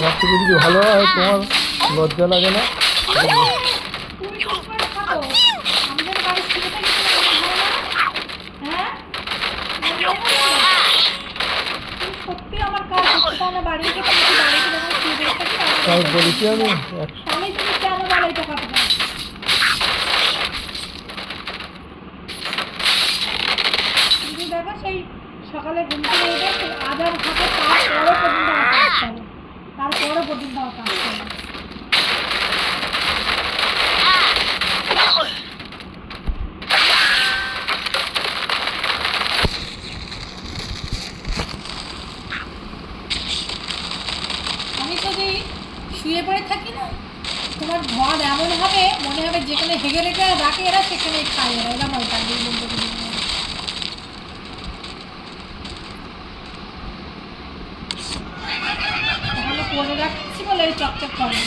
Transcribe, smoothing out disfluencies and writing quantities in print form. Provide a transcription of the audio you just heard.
আমার থেকে যদি ভালো হয় তোমার লজ্জা লাগে না? তুমি চুপ করে থাকো। আমি যেন বাড়ির শুয়ে থাকি তোমার ভালো না? হ্যাঁ? তুমি সত্যি আমার কাজ দেখতে পাও না বাড়িতে, তুমি কি বাড়িতে যখন শুয়ে বসে থাকি তাই বলেছি আমি তাহলে তুমি কেন বলো এটা কথাটা? কিন্তু দেখো সেই সকালে ঘুম থেকে উঠে সেই আজান থাকে তারপরও পর্যন্ত আমার কাজ চলে, তারপরও পর্যন্ত আমার কাজ চলে। আমি যদি শুয়ে পড়ে থাকি না, তোমার ঘর এমন হবে মনে হবে যেখানে হেগে রেখে রাখে এরা সেখানেই খায় এরা, এরা মনে থাকবে বলতে গেলে। তাহলে করে রাখছি বলে এই চকচক করে।